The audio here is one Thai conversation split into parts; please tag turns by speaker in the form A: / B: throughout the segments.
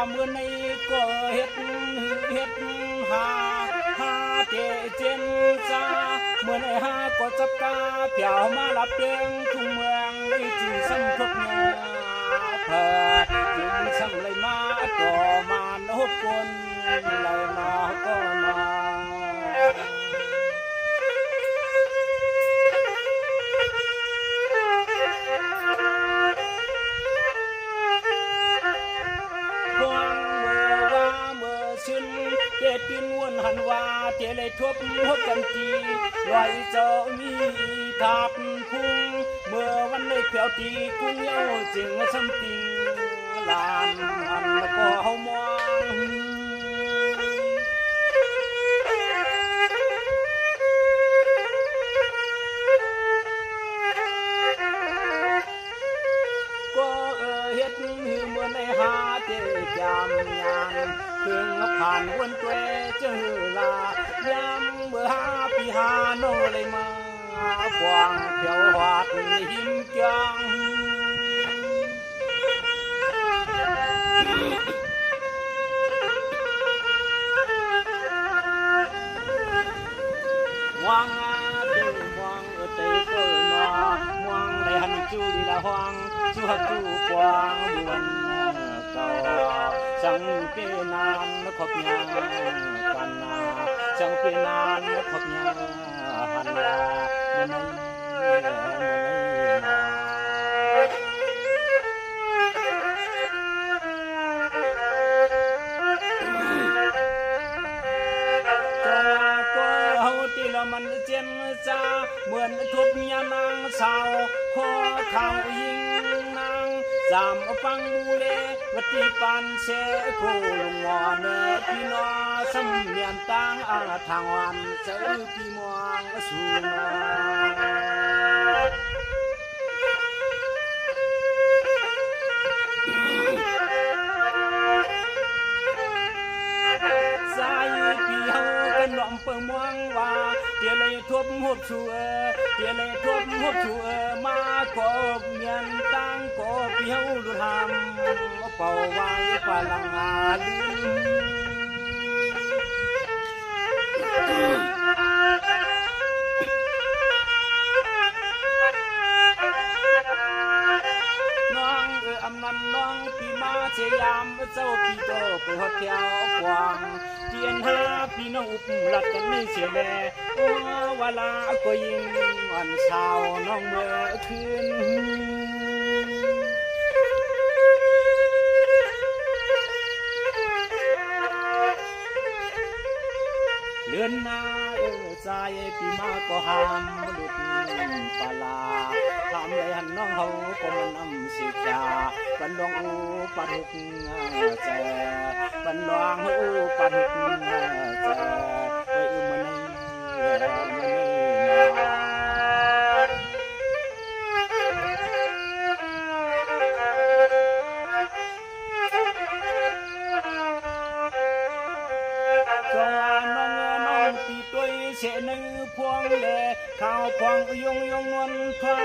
A: เมื่อในก็เฮ็ดหาเจเจนซาเมื่อในหาก็จับกาเปียวมาลับเตียงทุ่งเมืองได้จึงสำทบเนาเพิ่นจึงสำเลยมาก็มานบกวนเลยมาก็มาเจตินวนหันว่าเจเลยทบหัวกันจีลอยเจ้ามีทับพุ่งเมื่อวันในเปียวตีกุ้งเย้าจึงสำติงลานหันก็เฮามองก็เฮ็ดหือเมื่อในหาเจจามยานเพิ่งผ่านวนตัวเจอลายามเมื่อ5ปี5โนเลยมากวางเที่ยวหาดหิมจังวางตึงวางเตยเกินมาวางได้หันจูดีละหวางจูฮักจูกวางบวนเก่าจังเปนานขอบยากันนาจังเปนานขอบยาหันลามันมันเจนจาเหมือนทุบยานางสาวขอข่าวยิงนางจำฟังบูเลวัติปันเสกูลงวอนพี่น้อสำเนียนตังอาทางวันเจอพี่มวงสูงสายพี่เฮากันหลอมเปิงมวงว่าเดี๋ยวเลยทบหบชัวเดี๋ยวเลยทบหบชัวมากบเมียนตั้งกบเหี่ยวลุหามเป่าไว้ปาลังอาลืน้องอำนันน้องพี่มาเชยามเจ้าพี่โตเปิดเที่ยวกวางเจียนหาพี่น้องอุปลัดกันไม่เสียแลเวลาก็ยิงวันเช้าน้องเมื่อคืนเลือนหน้าใจพี่มาก็ห้ามหลุดปลาทำเลยหันน้องเขาก็มันนำสิจาบันลองอูปะทุกเจบันลองอูปะทุกเจไปมันเสนึงพวงแลข้าวพวงยงนวลทวา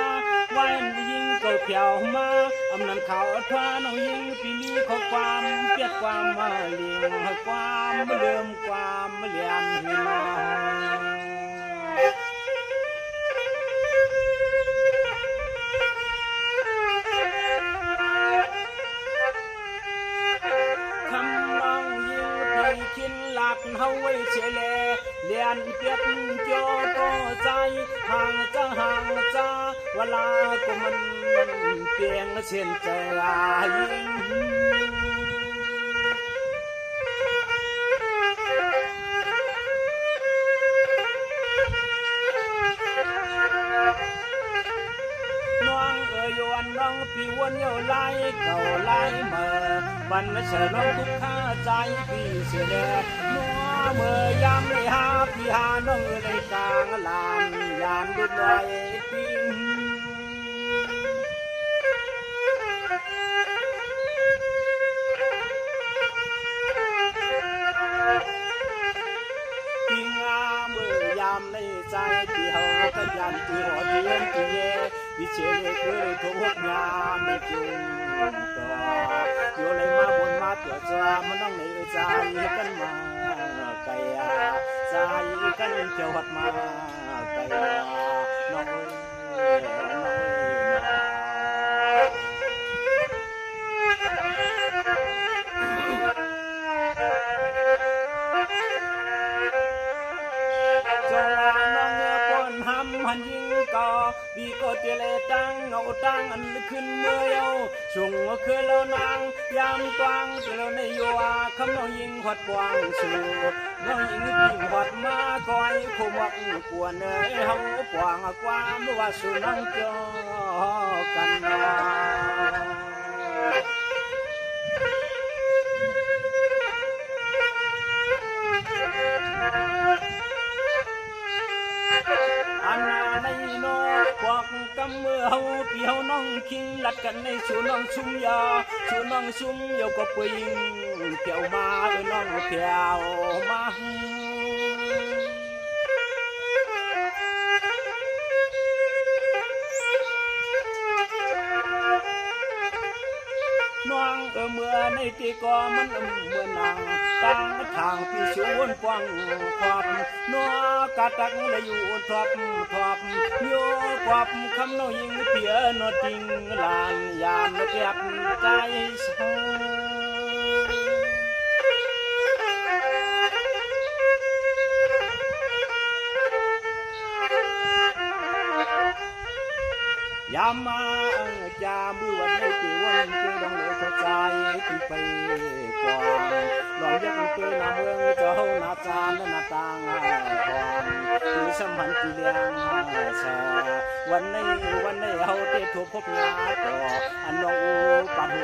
A: ไว้ยิงเก่าเปียวมาอำนันข้าวทวาน้องยิงปีนี้ข้อความเปียกความมาเลี้ยงให้ความเริ่มความเลียนหินกินหลักเฮาไว้เฉลเลียนเปียกโจก็ใจห่างจ้าเวลาก็มันเปียงเช่นใจยิงน้องยวนน้องพี่วนเยาไล่เก่าไล่เมื่อบันเฉลองทุกข้าใจพี่เสียแดดนัวเมื่อยามในหาพี่หาน้องในกลางลานยามดุดลอยปิ้งปิ้งเมื่อยามในใจพี่เฮาก็ยันที่หัวเทียนที่เย่วิเชษเคยทุกยามไม่จุงต่ออยู่เลยมาบนมา ตัวจวมันน้องในใจกันมาไกลใจกันเกี่ยวหัดมาไกลน้องหันยิงก็ดีก็เจเลตังเอาตังอันขึ้นเมื่อเอาชุงคือเรานางยามตวงเจเราในยัวคำน้องยิงหัดปวงสู่น้องยิงยิงหัดมาก้อยผู้มักกวนเอ้ยเฮาปวงกว่าเมื่อว่าสู่นังเจอกันอันในนอพวกกำเมื่อเฮาเปียวน้องคิงลัดกันในชูน้องชุมยาชูน้องชุมเยาก็ปิงเปียวมาน้องเปียวมาน้องเมื่อในที่ก็มันเมื่อนางตั้งทางพี่ชวนกว้างความนัวกะตักเลยอยู่ทบโยกวับคำน้อยยิงเปียโนจริงลานยามเก็บใจเศร้ายามมาจามือวันในปีวันเจอดองเลยเข้าใจที่ไปกว่าลองยักเจอหน้าเมืองเจ้าหน้าจานหน้าต่างความคือสัมพันธ์ที่เลี้ยงชาวันในเฮาได้ถูกพบหน้าต่ออันน้องปัดหั